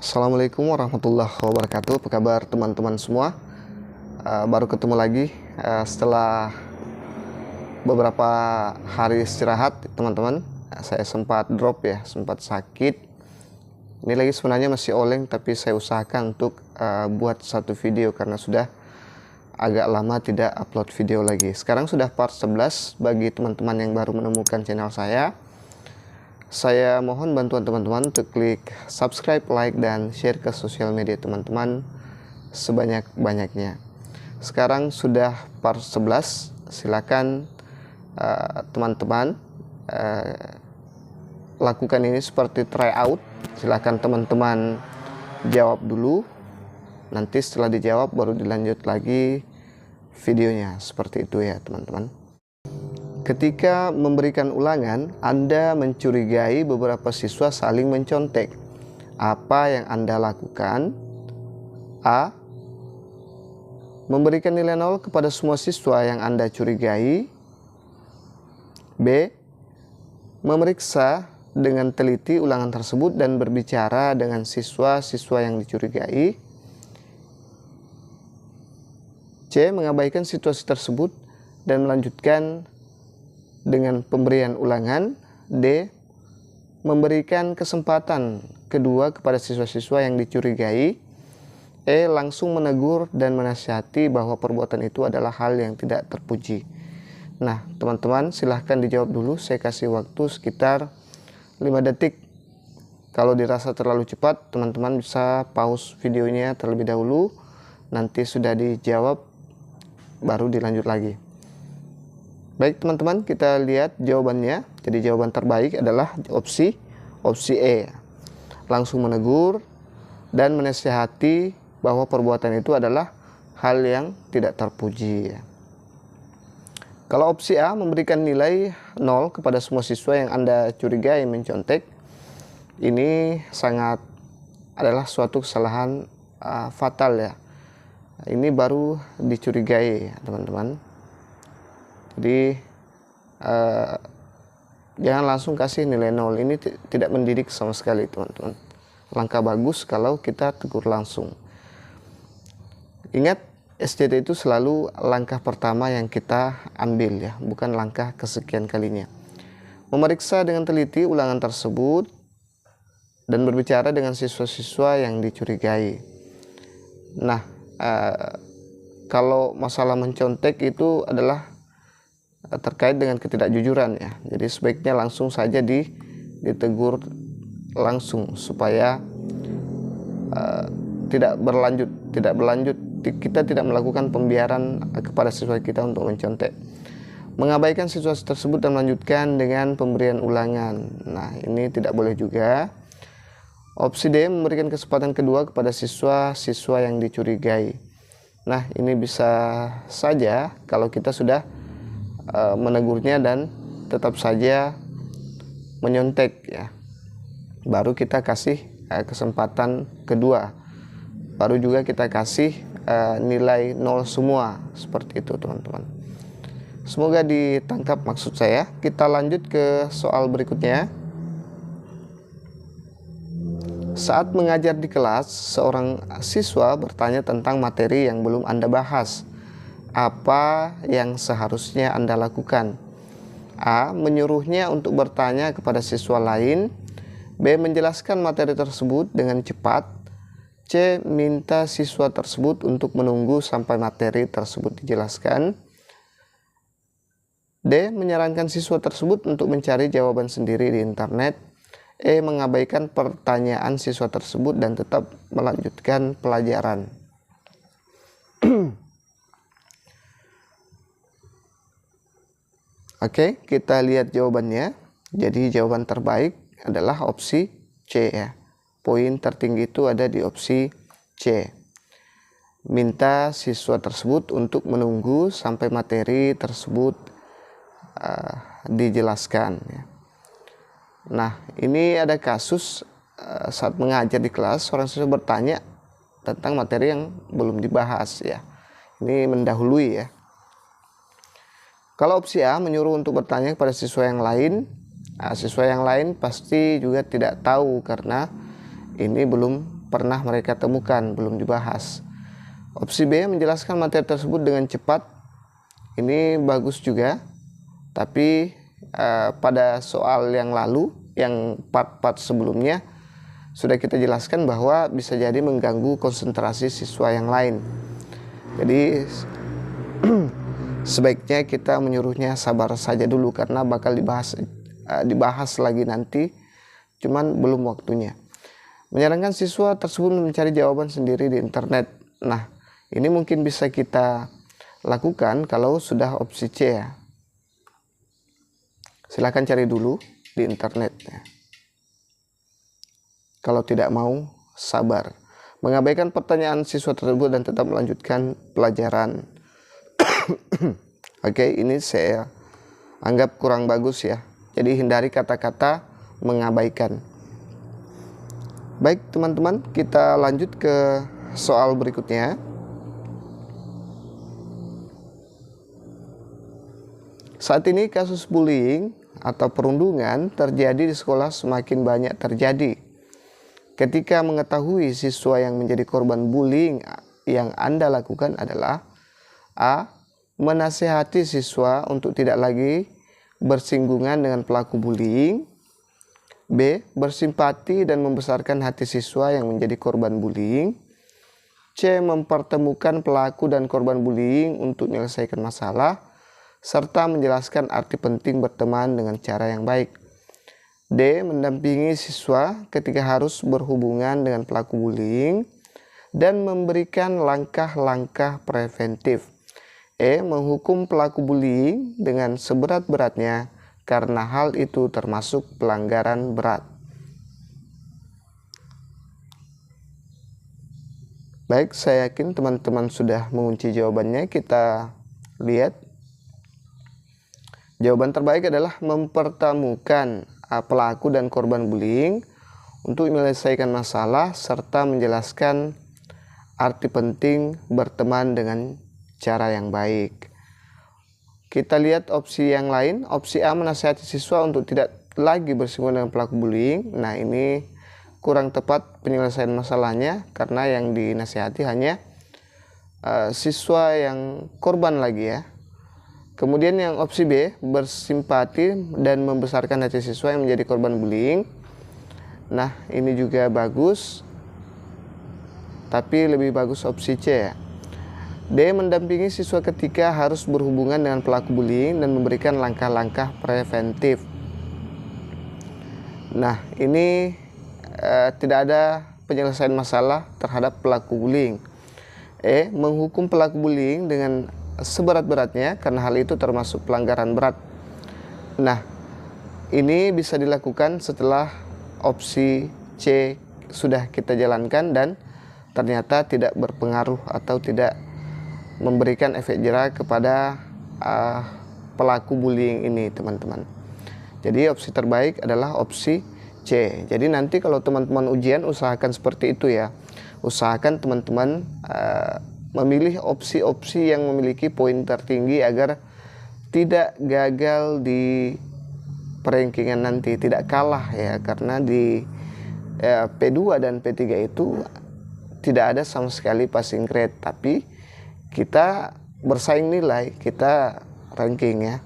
Assalamualaikum warahmatullahi wabarakatuh. Apa kabar teman-teman semua? Baru ketemu lagi setelah beberapa hari istirahat, teman-teman. Saya sempat drop ya, sempat sakit. Ini lagi sebenarnya masih oleng, tapi saya usahakan untuk buat satu video karena sudah agak lama tidak upload video lagi. Sekarang sudah part 11 bagi teman-teman yang baru menemukan channel saya. Saya mohon bantuan teman-teman untuk klik subscribe, like, dan share ke sosial media teman-teman sebanyak-banyaknya. Sekarang sudah part 11, silakan teman-teman lakukan ini seperti tryout. Silakan teman-teman jawab dulu, nanti setelah dijawab baru dilanjut lagi videonya. Seperti itu ya teman-teman. Ketika memberikan ulangan, Anda mencurigai beberapa siswa saling mencontek. Apa yang Anda lakukan? A. Memberikan nilai 0 kepada semua siswa yang Anda curigai. B. Memeriksa dengan teliti ulangan tersebut dan berbicara dengan siswa-siswa yang dicurigai. C. Mengabaikan situasi tersebut dan melanjutkan dengan pemberian ulangan. D. Memberikan kesempatan kedua kepada siswa-siswa yang dicurigai. E. Langsung menegur dan menasihati bahwa perbuatan itu adalah hal yang tidak terpuji. Nah teman-teman, silahkan dijawab dulu. Saya kasih waktu sekitar 5 detik. Kalau dirasa terlalu cepat, teman-teman bisa pause videonya terlebih dahulu. Nanti sudah dijawab baru dilanjut lagi. Baik teman-teman, kita lihat jawabannya. Jadi jawaban terbaik adalah opsi E. Langsung menegur dan menasihati bahwa perbuatan itu adalah hal yang tidak terpuji. Kalau opsi A, memberikan nilai 0 kepada semua siswa yang Anda curigai mencontek. Ini sangat adalah suatu kesalahan fatal ya. Ini baru dicurigai teman-teman. Jadi jangan langsung kasih nilai 0. Ini tidak mendidik sama sekali teman-teman. Langkah bagus kalau kita tegur langsung. Ingat, SCT itu selalu langkah pertama yang kita ambil ya, bukan langkah kesekian kalinya. Memeriksa dengan teliti ulangan tersebut dan berbicara dengan siswa-siswa yang dicurigai. Nah, kalau masalah mencontek itu adalah terkait dengan ketidakjujuran ya. Jadi sebaiknya langsung saja ditegur langsung supaya tidak berlanjut. Kita tidak melakukan pembiaran kepada siswa kita untuk mencontek. Mengabaikan situasi tersebut dan melanjutkan dengan pemberian ulangan. Nah, ini tidak boleh juga. Opsi D, memberikan kesempatan kedua kepada siswa-siswa yang dicurigai. Nah, ini bisa saja kalau kita sudah menegurnya dan tetap saja menyontek ya, baru kita kasih kesempatan kedua, baru juga kita kasih nilai 0 semua. Seperti itu teman-teman. Semoga ditangkap maksud saya. Kita lanjut ke soal berikutnya. Saat mengajar di kelas, seorang siswa bertanya tentang materi yang belum Anda bahas. Apa yang seharusnya Anda lakukan? A. Menyuruhnya untuk bertanya kepada siswa lain. B. Menjelaskan materi tersebut dengan cepat. C. Minta siswa tersebut untuk menunggu sampai materi tersebut dijelaskan. D. Menyarankan siswa tersebut untuk mencari jawaban sendiri di internet. E. Mengabaikan pertanyaan siswa tersebut dan tetap melanjutkan pelajaran. Oke, kita lihat jawabannya. Jadi jawaban terbaik adalah opsi C ya. Poin tertinggi itu ada di opsi C. Minta siswa tersebut untuk menunggu sampai materi tersebut dijelaskan ya. Nah, ini ada kasus saat mengajar di kelas, seorang siswa bertanya tentang materi yang belum dibahas ya. Ini mendahului ya. Kalau opsi A, menyuruh untuk bertanya kepada siswa yang lain pasti juga tidak tahu karena ini belum pernah mereka temukan, belum dibahas. Opsi B, menjelaskan materi tersebut dengan cepat. Ini bagus juga, tapi pada soal yang lalu, yang part-part sebelumnya, sudah kita jelaskan bahwa bisa jadi mengganggu konsentrasi siswa yang lain. Jadi sebaiknya kita menyuruhnya sabar saja dulu, karena bakal dibahas lagi nanti, cuman belum waktunya. Menyarankan siswa tersebut mencari jawaban sendiri di internet. Nah, ini mungkin bisa kita lakukan kalau sudah opsi C ya. Silahkan cari dulu di internet ya. Kalau tidak mau, sabar. Mengabaikan pertanyaan siswa tersebut dan tetap melanjutkan pelajaran. Oke, ini saya anggap kurang bagus ya. Jadi hindari kata-kata mengabaikan. Baik teman-teman, kita lanjut ke soal berikutnya. Saat ini kasus bullying atau perundungan terjadi di sekolah semakin banyak terjadi. Ketika mengetahui siswa yang menjadi korban bullying, yang Anda lakukan adalah A. Menasihati siswa untuk tidak lagi bersinggungan dengan pelaku bullying. B. Bersimpati dan membesarkan hati siswa yang menjadi korban bullying. C. Mempertemukan pelaku dan korban bullying untuk menyelesaikan masalah, serta menjelaskan arti penting berteman dengan cara yang baik. D. Mendampingi siswa ketika harus berhubungan dengan pelaku bullying dan memberikan langkah-langkah preventif. E. Menghukum pelaku bullying dengan seberat-beratnya karena hal itu termasuk pelanggaran berat. Baik, saya yakin teman-teman sudah mengunci jawabannya. Kita lihat. Jawaban terbaik adalah mempertemukan pelaku dan korban bullying untuk menyelesaikan masalah serta menjelaskan arti penting berteman dengan cara yang baik. Kita lihat opsi yang lain. Opsi A, menasihati siswa untuk tidak lagi bersinggungan dengan pelaku bullying. Nah, ini kurang tepat penyelesaian masalahnya karena yang dinasihati hanya siswa yang korban lagi ya. Kemudian yang opsi B, bersimpati dan membesarkan hati siswa yang menjadi korban bullying. Nah, ini juga bagus, tapi lebih bagus opsi C ya. D, mendampingi siswa ketika harus berhubungan dengan pelaku bullying dan memberikan langkah-langkah preventif. Nah, ini tidak ada penyelesaian masalah terhadap pelaku bullying. E, menghukum pelaku bullying dengan seberat-beratnya karena hal itu termasuk pelanggaran berat. Nah, ini bisa dilakukan setelah opsi C sudah kita jalankan dan ternyata tidak berpengaruh atau tidak memberikan efek jera kepada pelaku bullying ini, teman-teman. Jadi opsi terbaik adalah opsi C. Jadi nanti kalau teman-teman ujian usahakan seperti itu ya. Usahakan teman-teman memilih opsi-opsi yang memiliki poin tertinggi agar tidak gagal di perankingan nanti, tidak kalah ya, karena di P2 dan P3 itu tidak ada sama sekali passing grade, tapi kita bersaing nilai, kita ranking ya.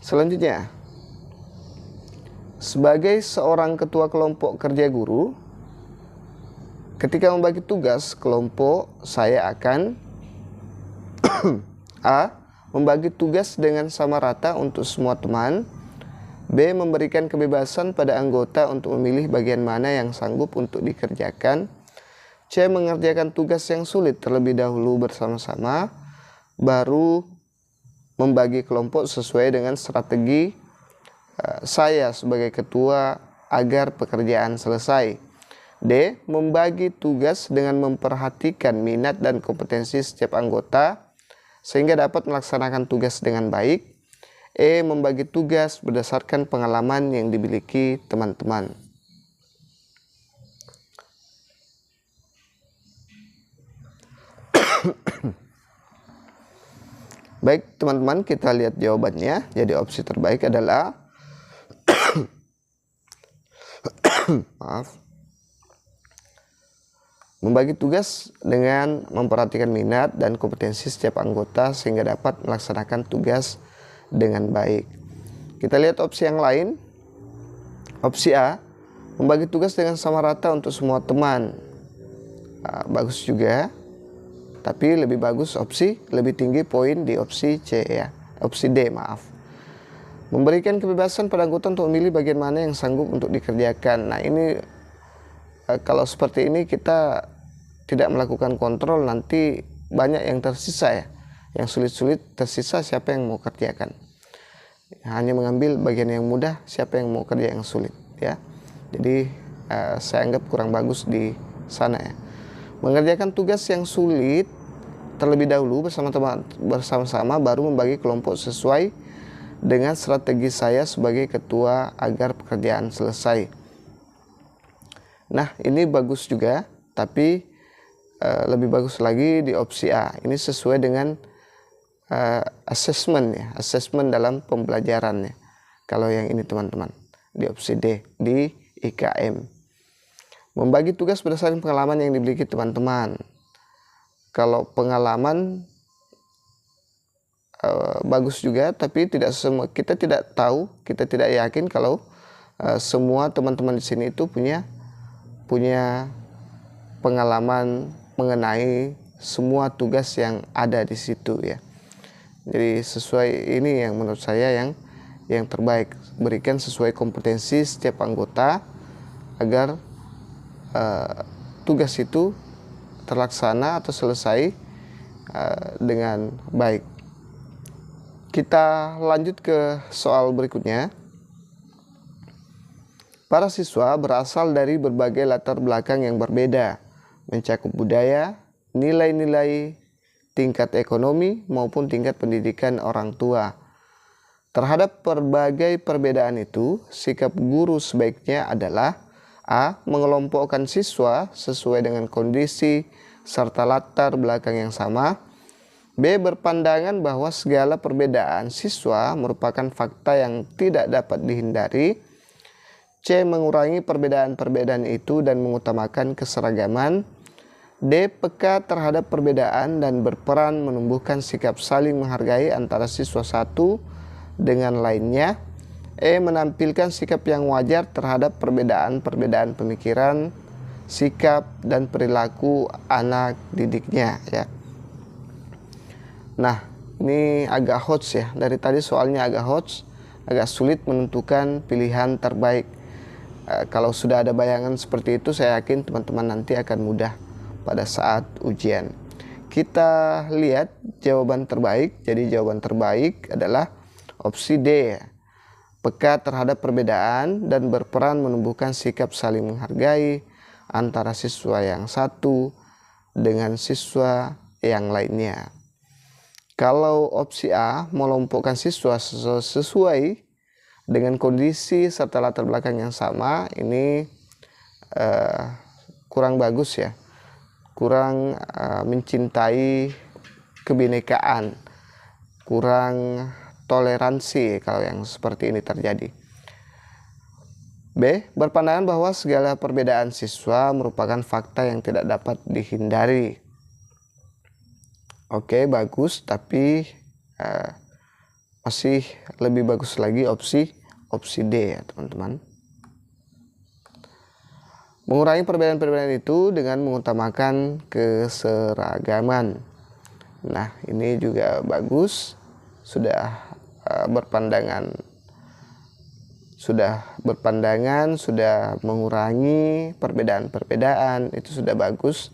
Selanjutnya, sebagai seorang ketua kelompok kerja guru, ketika membagi tugas kelompok, saya akan A. Membagi tugas dengan sama rata untuk semua teman. B. Memberikan kebebasan pada anggota untuk memilih bagian mana yang sanggup untuk dikerjakan. C. Mengerjakan tugas yang sulit terlebih dahulu bersama-sama, baru membagi kelompok sesuai dengan strategi saya sebagai ketua agar pekerjaan selesai. D. Membagi tugas dengan memperhatikan minat dan kompetensi setiap anggota sehingga dapat melaksanakan tugas dengan baik. E. Membagi tugas berdasarkan pengalaman yang dimiliki teman-teman. Baik teman-teman, kita lihat jawabannya. Jadi opsi terbaik adalah maaf, Membagi tugas dengan memperhatikan minat dan kompetensi setiap anggota sehingga dapat melaksanakan tugas dengan baik. Kita lihat opsi yang lain. Opsi A, membagi tugas dengan sama rata untuk semua teman. Bagus juga, tapi lebih bagus lebih tinggi poin di opsi C ya. Opsi D, maaf. Memberikan kebebasan pada anggota untuk memilih bagian mana yang sanggup untuk dikerjakan. Nah, ini kalau seperti ini kita tidak melakukan kontrol, nanti banyak yang tersisa ya. Yang sulit-sulit tersisa, siapa yang mau kerjakan. Hanya mengambil bagian yang mudah, siapa yang mau kerja yang sulit ya. Jadi saya anggap kurang bagus di sana ya. Mengerjakan tugas yang sulit terlebih dahulu bersama-sama baru membagi kelompok sesuai dengan strategi saya sebagai ketua agar pekerjaan selesai. Nah, ini bagus juga, tapi lebih bagus lagi di opsi A. Ini sesuai dengan assessment dalam pembelajaran ya. Kalau yang ini teman-teman di opsi D di IKM. Membagi tugas berdasarkan pengalaman yang dimiliki teman-teman. Kalau pengalaman bagus juga, tapi tidak semua, kita tidak tahu, kita tidak yakin kalau semua teman-teman di sini itu punya pengalaman mengenai semua tugas yang ada di situ ya. Jadi sesuai ini yang menurut saya yang terbaik, berikan sesuai kompetensi setiap anggota agar tugas itu terlaksana atau selesai dengan baik. Kita lanjut ke soal berikutnya. Para siswa berasal dari berbagai latar belakang yang berbeda, mencakup budaya, nilai-nilai, tingkat ekonomi, maupun tingkat pendidikan orang tua. Terhadap berbagai perbedaan itu, sikap guru sebaiknya adalah A. Mengelompokkan siswa sesuai dengan kondisi serta latar belakang yang sama. B. Berpandangan bahwa segala perbedaan siswa merupakan fakta yang tidak dapat dihindari. C. Mengurangi perbedaan-perbedaan itu dan mengutamakan keseragaman. D. Peka terhadap perbedaan dan berperan menumbuhkan sikap saling menghargai antara siswa satu dengan lainnya. E. Menampilkan sikap yang wajar terhadap perbedaan-perbedaan pemikiran, sikap, dan perilaku anak didiknya ya. Nah, ini agak hots ya. Dari tadi soalnya agak hots, agak sulit menentukan pilihan terbaik. Kalau sudah ada bayangan seperti itu, saya yakin teman-teman nanti akan mudah pada saat ujian. Kita lihat jawaban terbaik. Jadi jawaban terbaik adalah opsi D. Peka terhadap perbedaan dan berperan menumbuhkan sikap saling menghargai antara siswa yang satu dengan siswa yang lainnya. Kalau opsi A, mengelompokkan siswa sesuai dengan kondisi serta latar belakang yang sama, ini kurang bagus ya, kurang mencintai kebinekaan, kurang toleransi kalau yang seperti ini terjadi. B. Berpandangan bahwa segala perbedaan siswa merupakan fakta yang tidak dapat dihindari. Oke, bagus, tapi masih lebih bagus lagi opsi D ya teman-teman. Mengurangi perbedaan-perbedaan itu dengan mengutamakan keseragaman. Nah, ini juga bagus. Sudah berpandangan, sudah mengurangi perbedaan-perbedaan, itu sudah bagus.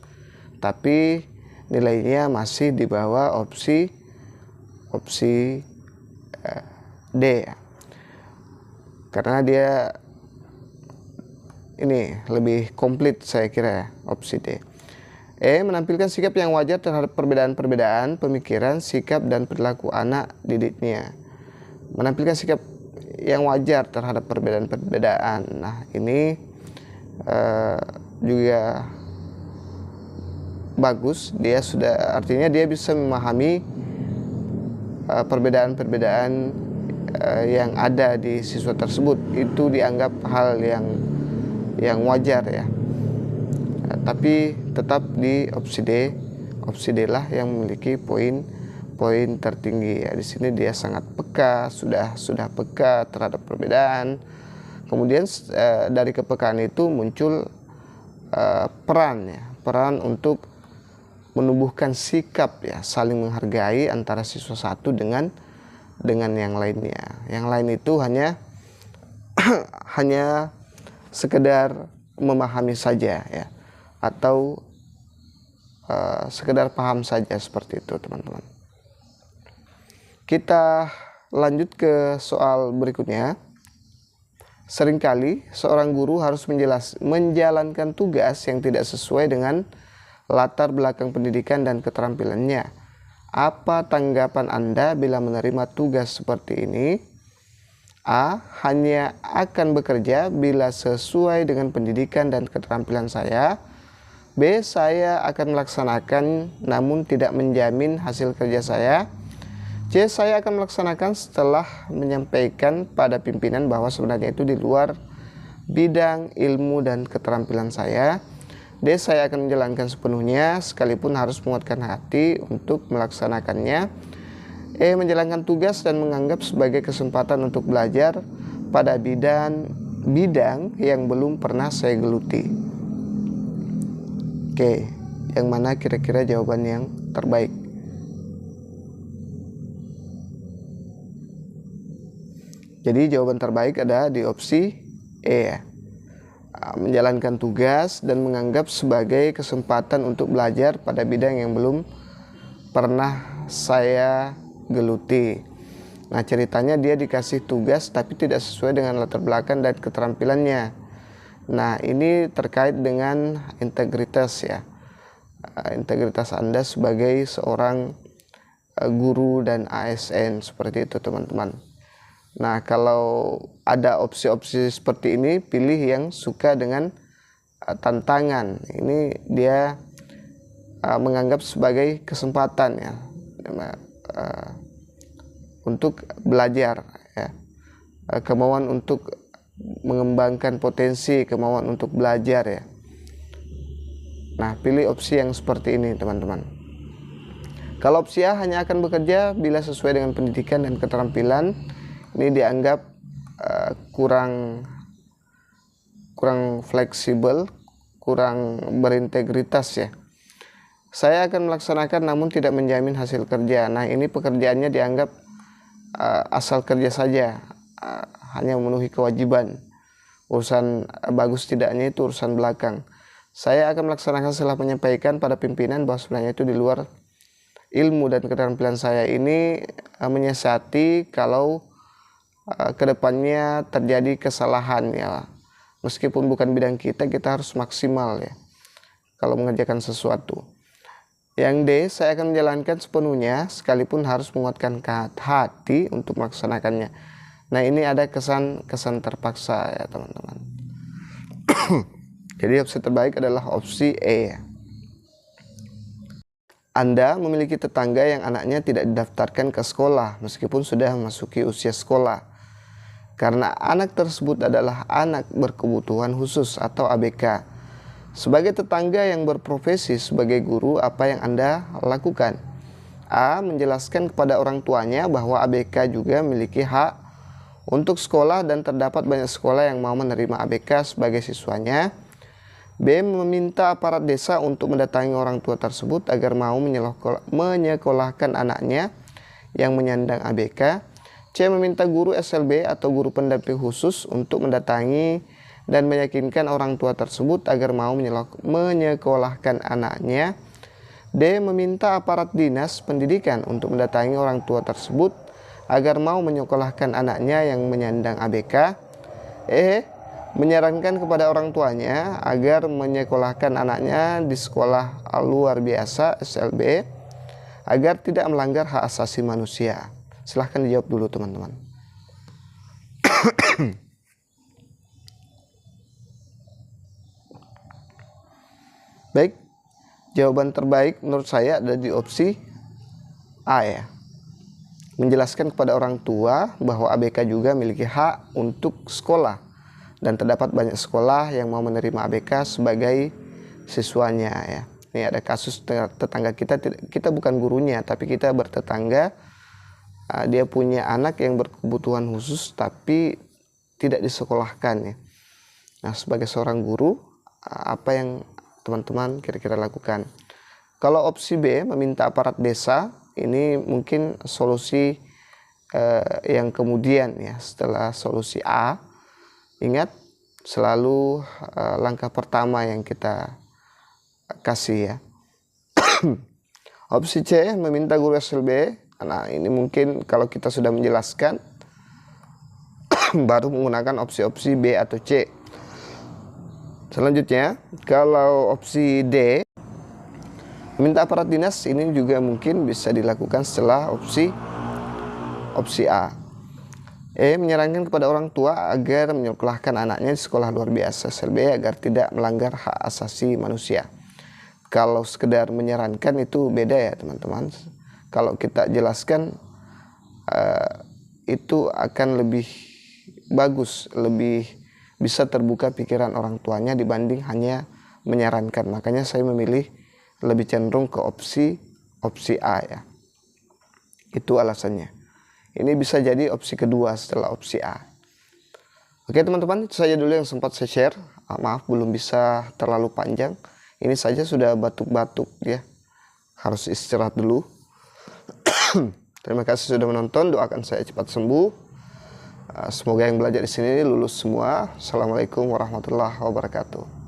Tapi nilainya masih di bawah opsi D ya. Karena dia ini lebih komplit saya kira ya, opsi D. E. Menampilkan sikap yang wajar terhadap perbedaan-perbedaan pemikiran, sikap, dan perilaku anak didiknya. Menampilkan sikap yang wajar terhadap perbedaan-perbedaan. Nah, ini juga bagus. Dia sudah, artinya dia bisa memahami perbedaan-perbedaan yang ada di siswa tersebut. Itu dianggap hal yang wajar ya. Tapi tetap di opsi D. Opsi D lah yang memiliki poin tertinggi ya. Di sini dia sangat peka, sudah peka terhadap perbedaan. Kemudian dari kepekaan itu muncul peran untuk menumbuhkan sikap ya, saling menghargai antara siswa satu dengan yang lainnya. Yang lain itu hanya sekedar memahami saja ya, atau sekedar paham saja, seperti itu teman-teman. Kita lanjut ke soal berikutnya. Seringkali seorang guru harus menjalankan tugas yang tidak sesuai dengan latar belakang pendidikan dan keterampilannya. Apa tanggapan Anda bila menerima tugas seperti ini? A. Hanya akan bekerja bila sesuai dengan pendidikan dan keterampilan saya. B. Saya akan melaksanakan namun tidak menjamin hasil kerja saya. C. Saya akan melaksanakan setelah menyampaikan pada pimpinan bahwa sebenarnya itu di luar bidang ilmu dan keterampilan saya. D. Saya akan menjalankan sepenuhnya sekalipun harus menguatkan hati untuk melaksanakannya. E. Menjalankan tugas dan menganggap sebagai kesempatan untuk belajar pada bidang yang belum pernah saya geluti. Oke, yang mana kira-kira jawaban yang terbaik? Jadi jawaban terbaik ada di opsi E ya. Menjalankan tugas dan menganggap sebagai kesempatan untuk belajar pada bidang yang belum pernah saya geluti. Nah, ceritanya dia dikasih tugas tapi tidak sesuai dengan latar belakang dan keterampilannya. Nah, ini terkait dengan integritas ya. Integritas Anda sebagai seorang guru dan ASN, seperti itu teman-teman. Nah, kalau ada opsi-opsi seperti ini, pilih yang suka dengan tantangan. Ini dia menganggap sebagai kesempatan ya, untuk belajar ya. Kemauan untuk mengembangkan potensi, kemauan untuk belajar ya. Nah, pilih opsi yang seperti ini teman-teman. Kalau opsi A, hanya akan bekerja bila sesuai dengan pendidikan dan keterampilan, ini dianggap kurang fleksibel, kurang berintegritas ya. Saya akan melaksanakan namun tidak menjamin hasil kerja. Nah, ini pekerjaannya dianggap asal kerja saja, hanya memenuhi kewajiban. Urusan bagus tidaknya itu urusan belakang. Saya akan melaksanakan setelah menyampaikan pada pimpinan bahwa sebenarnya itu di luar ilmu dan keterampilan saya. Ini menyiasati kalau kedepannya terjadi kesalahan ya. Meskipun bukan bidang kita harus maksimal ya kalau mengerjakan sesuatu. Yang D, saya akan menjalankan sepenuhnya sekalipun harus menguatkan hati untuk melaksanakannya. Nah, ini ada kesan terpaksa ya teman-teman. Jadi opsi terbaik adalah opsi E. Anda memiliki tetangga yang anaknya tidak didaftarkan ke sekolah meskipun sudah memasuki usia sekolah. Karena anak tersebut adalah anak berkebutuhan khusus atau ABK. Sebagai tetangga yang berprofesi sebagai guru, apa yang Anda lakukan? A. Menjelaskan kepada orang tuanya bahwa ABK juga memiliki hak untuk sekolah dan terdapat banyak sekolah yang mau menerima ABK sebagai siswanya. B. Meminta aparat desa untuk mendatangi orang tua tersebut agar mau menyekolahkan anaknya yang menyandang ABK. C. Meminta guru SLB atau guru pendamping khusus untuk mendatangi dan meyakinkan orang tua tersebut agar mau menyekolahkan anaknya. D. Meminta aparat dinas pendidikan untuk mendatangi orang tua tersebut agar mau menyekolahkan anaknya yang menyandang ABK. E. Menyarankan kepada orang tuanya agar menyekolahkan anaknya di sekolah luar biasa SLB agar tidak melanggar hak asasi manusia. Silahkan dijawab dulu teman-teman. Baik, jawaban terbaik menurut saya ada di opsi A ya. Menjelaskan kepada orang tua bahwa ABK juga memiliki hak untuk sekolah dan terdapat banyak sekolah yang mau menerima ABK sebagai siswanya ya. Ini ada kasus tetangga kita bukan gurunya, tapi kita bertetangga. Dia punya anak yang berkebutuhan khusus tapi tidak disekolahkan ya. Nah, sebagai seorang guru, apa yang teman-teman kira-kira lakukan? Kalau opsi B, meminta aparat desa, ini mungkin solusi yang kemudian ya, setelah solusi A. Ingat, selalu langkah pertama yang kita kasih ya. Opsi C, meminta guru SLB. Nah, ini mungkin kalau kita sudah menjelaskan baru menggunakan opsi-opsi B atau C. Selanjutnya, kalau opsi D, meminta aparat dinas, ini juga mungkin bisa dilakukan setelah opsi A. E, menyarankan kepada orang tua agar menyekolahkan anaknya di sekolah luar biasa SLB agar tidak melanggar hak asasi manusia. Kalau sekedar menyarankan itu beda ya teman-teman. Kalau kita jelaskan itu akan lebih bagus, lebih bisa terbuka pikiran orang tuanya dibanding hanya menyarankan. Makanya saya memilih lebih cenderung ke opsi A ya. Itu alasannya. Ini bisa jadi opsi kedua setelah opsi A. Oke teman-teman, itu saja dulu yang sempat saya share. Maaf belum bisa terlalu panjang. Ini saja sudah batuk-batuk ya. Harus istirahat dulu. Terima kasih sudah menonton. Doakan saya cepat sembuh. Semoga yang belajar di sini lulus semua. Assalamualaikum warahmatullahi wabarakatuh.